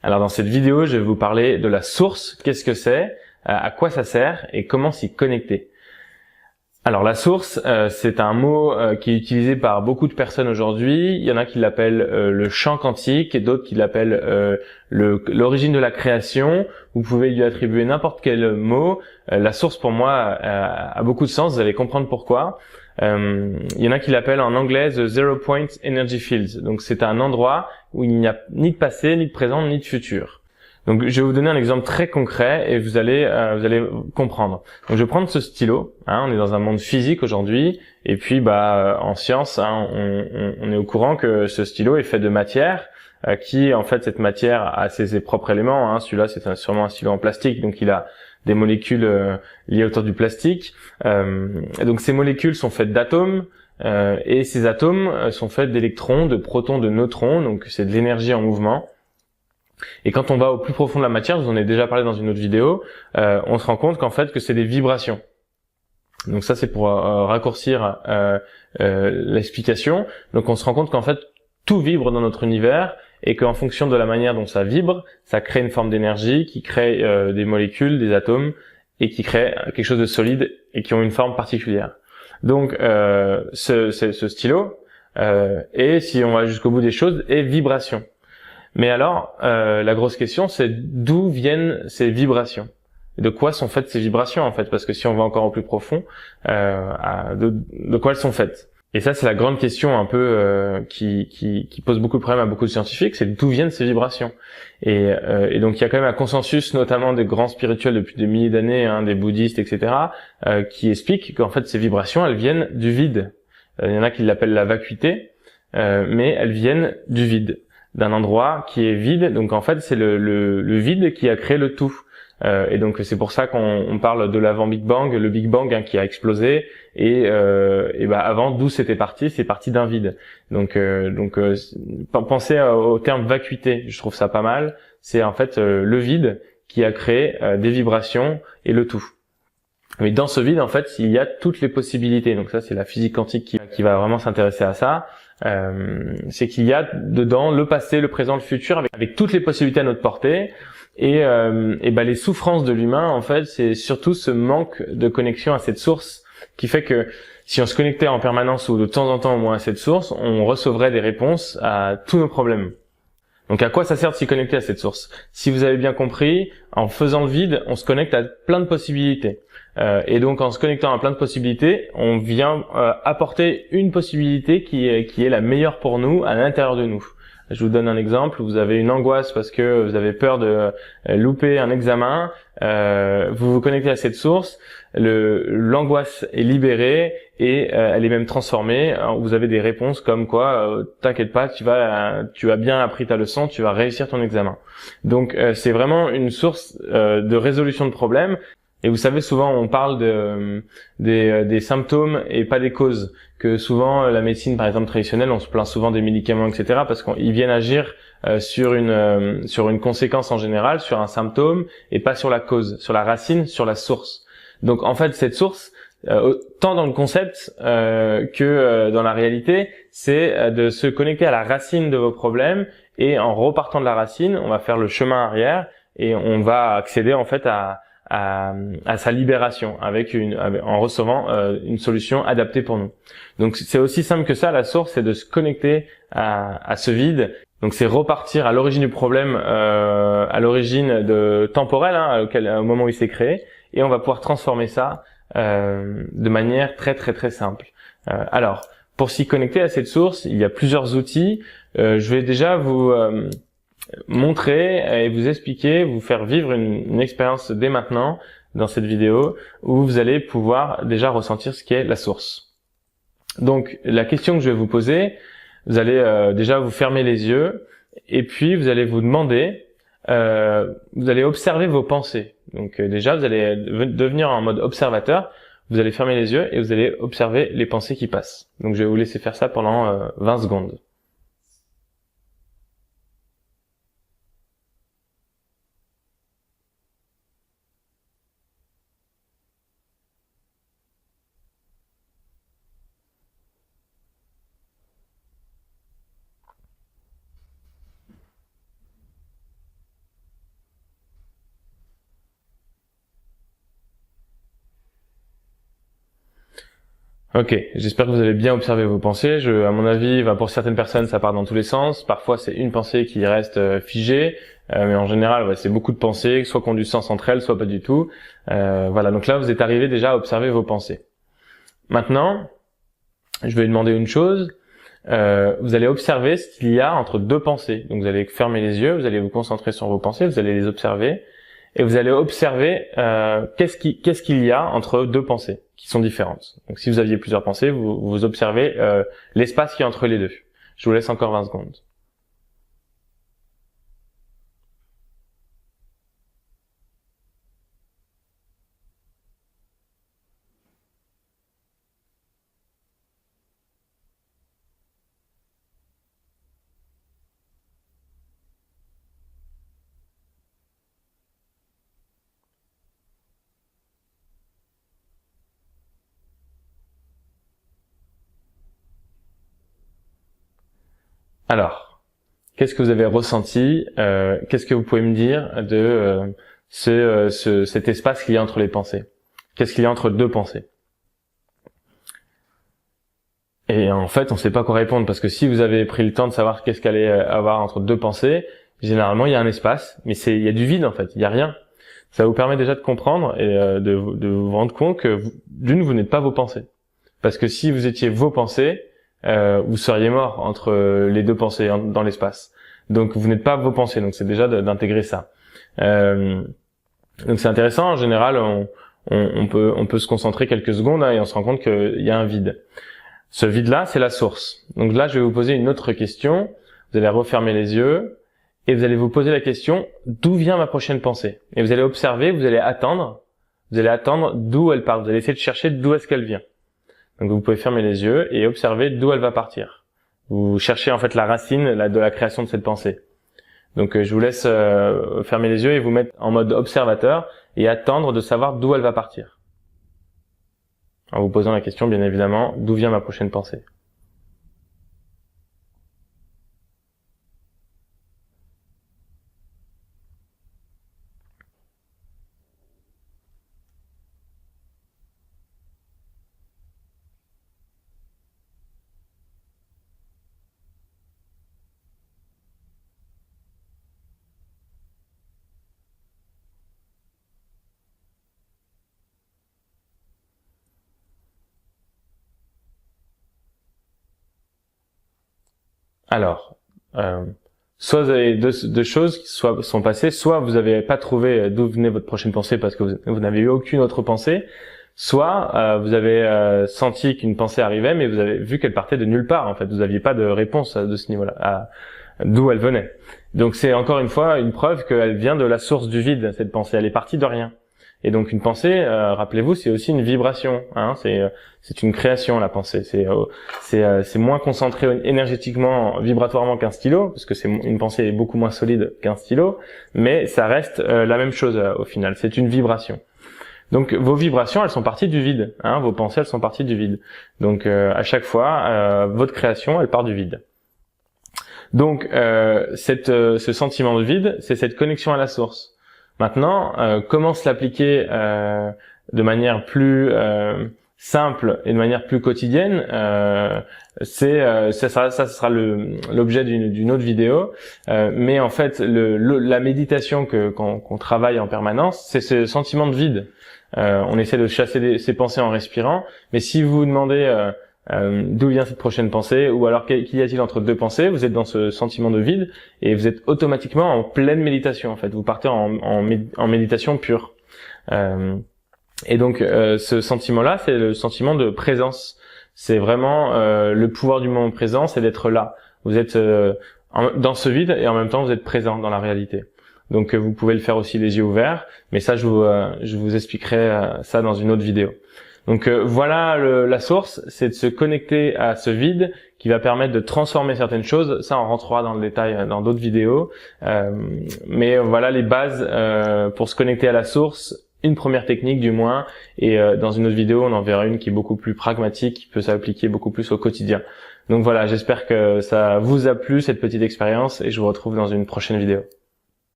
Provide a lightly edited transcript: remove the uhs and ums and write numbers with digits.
Alors dans cette vidéo, je vais vous parler de la source, qu'est-ce que c'est, à quoi ça sert et comment s'y connecter. Alors la source, c'est un mot qui est utilisé par beaucoup de personnes aujourd'hui. Il y en a qui l'appellent le champ quantique et d'autres qui l'appellent l'origine de la création. Vous pouvez lui attribuer n'importe quel mot. La source pour moi a beaucoup de sens, vous allez comprendre pourquoi. Il y en a qui l'appellent en anglais the zero point energy field. Donc c'est un endroit où il n'y a ni de passé, ni de présent, ni de futur. Donc je vais vous donner un exemple très concret et vous allez comprendre. Donc je vais prendre ce stylo, on est dans un monde physique aujourd'hui et puis en science, on est au courant que ce stylo est fait de matière qui en fait cette matière a ses propres éléments. Celui-là c'est sûrement un stylo en plastique, donc il a des molécules liées autour du plastique. Et donc ces molécules sont faites d'atomes et ces atomes sont faits d'électrons, de protons, de neutrons, donc c'est de l'énergie en mouvement. Et quand on va au plus profond de la matière, je vous en ai déjà parlé dans une autre vidéo, on se rend compte qu'en fait que c'est des vibrations. Donc ça c'est pour raccourcir l'explication. Donc on se rend compte qu'en fait tout vibre dans notre univers et qu'en fonction de la manière dont ça vibre, ça crée une forme d'énergie qui crée des molécules, des atomes et qui crée quelque chose de solide et qui ont une forme particulière. Donc ce stylo et si on va jusqu'au bout des choses est vibration. Mais alors, la grosse question, c'est d'où viennent ces vibrations? De quoi sont faites ces vibrations, en fait? Parce que si on va encore au plus profond, de quoi elles sont faites? Et ça, c'est la grande question un peu qui pose beaucoup de problèmes à beaucoup de scientifiques, c'est d'où viennent ces vibrations? Et donc, il y a quand même un consensus, notamment des grands spirituels depuis des milliers d'années, des bouddhistes, etc., qui expliquent qu'en fait, ces vibrations, elles viennent du vide. Il y en a qui l'appellent la vacuité, mais elles viennent du vide, d'un endroit qui est vide. Donc en fait c'est le vide qui a créé le tout, et donc c'est pour ça qu'on parle de l'avant Big Bang, le Big Bang qui a explosé et avant d'où c'était parti, c'est parti d'un vide. Donc pensez au terme vacuité, je trouve ça pas mal. C'est en fait le vide qui a créé des vibrations et le tout. Mais dans ce vide en fait il y a toutes les possibilités. Donc ça c'est la physique quantique qui va vraiment s'intéresser à ça. C'est qu'il y a dedans le passé, le présent, le futur, avec toutes les possibilités à notre portée. Et les souffrances de l'humain, en fait, c'est surtout ce manque de connexion à cette source qui fait que si on se connectait en permanence ou de temps en temps au moins à cette source, on recevrait des réponses à tous nos problèmes. Donc à quoi ça sert de s'y connecter à cette source? Si vous avez bien compris, en faisant le vide, on se connecte à plein de possibilités. Et donc en se connectant à plein de possibilités, on vient apporter une possibilité qui est la meilleure pour nous à l'intérieur de nous. Je vous donne un exemple, vous avez une angoisse parce que vous avez peur de louper un examen, vous vous connectez à cette source, l'angoisse est libérée et elle est même transformée. Vous avez des réponses comme quoi t'inquiète pas, tu as bien appris ta leçon, tu vas réussir ton examen. Donc c'est vraiment une source de résolution de problèmes. Et vous savez, souvent on parle des symptômes et pas des causes. Que souvent la médecine, par exemple traditionnelle, on se plaint souvent des médicaments, etc. parce qu'ils viennent agir sur une conséquence en général, sur un symptôme, et pas sur la cause, sur la racine, sur la source. Donc en fait, cette source, tant dans le concept que dans la réalité, c'est de se connecter à la racine de vos problèmes, et en repartant de la racine, on va faire le chemin arrière et on va accéder en fait à sa libération en recevant une solution adaptée pour nous. Donc c'est aussi simple que ça, la source, c'est de se connecter à ce vide. Donc c'est repartir à l'origine du problème, à l'origine temporelle, au moment où il s'est créé, et on va pouvoir transformer ça de manière très très très simple. Alors pour s'y connecter à cette source, il y a plusieurs outils. Je vais déjà vous montrer et vous expliquer, vous faire vivre une expérience dès maintenant dans cette vidéo où vous allez pouvoir déjà ressentir ce qu'est la source. Donc la question que je vais vous poser, vous allez déjà vous fermer les yeux et puis vous allez vous demander, vous allez observer vos pensées. Donc déjà vous allez devenir en mode observateur, vous allez fermer les yeux et vous allez observer les pensées qui passent. Donc je vais vous laisser faire ça pendant 20 secondes. Ok, j'espère que vous avez bien observé vos pensées. À mon avis, pour certaines personnes, ça part dans tous les sens. Parfois, c'est une pensée qui reste figée, mais en général, c'est beaucoup de pensées, soit qui ont du sens entre elles, soit pas du tout. Voilà, donc là, vous êtes arrivé déjà à observer vos pensées. Maintenant, je vais demander une chose. Vous allez observer ce qu'il y a entre deux pensées. Donc, vous allez fermer les yeux, vous allez vous concentrer sur vos pensées, vous allez les observer, et vous allez observer qu'est-ce qu'il y a entre deux pensées qui sont différentes. Donc si vous aviez plusieurs pensées, vous observez l'espace qui est entre les deux. Je vous laisse encore 20 secondes. Alors, qu'est-ce que vous avez ressenti? Qu'est-ce que vous pouvez me dire de cet espace qu'il y a entre les pensées? Qu'est-ce qu'il y a entre deux pensées? Et en fait, on ne sait pas quoi répondre, parce que si vous avez pris le temps de savoir qu'est-ce qu'allait avoir entre deux pensées, généralement il y a un espace, mais il y a du vide en fait, il y a rien. Ça vous permet déjà de comprendre et de vous rendre compte que vous n'êtes pas vos pensées. Parce que si vous étiez vos pensées, vous seriez mort entre les deux pensées dans l'espace. Donc vous n'êtes pas vos pensées, donc c'est déjà d'intégrer ça. Donc c'est intéressant, en général on peut se concentrer quelques secondes et on se rend compte qu'il y a un vide. Ce vide-là, c'est la source. Donc là, je vais vous poser une autre question. Vous allez refermer les yeux et vous allez vous poser la question, d'où vient ma prochaine pensée? Et vous allez observer, vous allez attendre d'où elle part. Vous allez essayer de chercher d'où est-ce qu'elle vient. Donc vous pouvez fermer les yeux et observer d'où elle va partir. Vous cherchez en fait la racine de la création de cette pensée. Donc je vous laisse fermer les yeux et vous mettre en mode observateur et attendre de savoir d'où elle va partir. En vous posant la question, bien évidemment, d'où vient ma prochaine pensée? Alors, soit vous avez deux choses qui sont passées, soit vous n'avez pas trouvé d'où venait votre prochaine pensée parce que vous n'avez eu aucune autre pensée, soit vous avez senti qu'une pensée arrivait, mais vous avez vu qu'elle partait de nulle part. En fait, vous n'aviez pas de réponse de ce niveau-là, d'où elle venait. Donc c'est encore une fois une preuve qu'elle vient de la source du vide, cette pensée. Elle est partie de rien. Et donc une pensée, rappelez-vous, c'est aussi une vibration. Hein, c'est une création, la pensée. C'est moins concentré énergétiquement, vibratoirement qu'un stylo, parce que une pensée est beaucoup moins solide qu'un stylo, mais ça reste la même chose au final. C'est une vibration. Donc vos vibrations, elles sont parties du vide. Hein, vos pensées, elles sont parties du vide. Donc à chaque fois, votre création, elle part du vide. Donc ce sentiment de vide, c'est cette connexion à la source. Maintenant, comment se l'appliquer de manière plus simple et de manière plus quotidienne, ça sera l'objet d'une autre vidéo. Mais en fait, la méditation qu'on travaille en permanence, c'est ce sentiment de vide. On essaie de chasser ces pensées en respirant. Mais si vous vous demandez d'où vient cette prochaine pensée, ou alors qu'y a-t-il entre deux pensées, vous êtes dans ce sentiment de vide et vous êtes automatiquement en pleine méditation. En fait, vous partez en méditation pure. Et donc ce sentiment-là, c'est le sentiment de présence. C'est vraiment le pouvoir du moment présent, c'est d'être là. Vous êtes dans ce vide et en même temps vous êtes présent dans la réalité. Donc vous pouvez le faire aussi les yeux ouverts, mais ça je vous expliquerai ça dans une autre vidéo. Donc voilà la source, c'est de se connecter à ce vide qui va permettre de transformer certaines choses. Ça, on rentrera dans le détail dans d'autres vidéos. Mais voilà les bases pour se connecter à la source, une première technique du moins. Et dans une autre vidéo, on en verra une qui est beaucoup plus pragmatique, qui peut s'appliquer beaucoup plus au quotidien. Donc voilà, j'espère que ça vous a plu cette petite expérience et je vous retrouve dans une prochaine vidéo.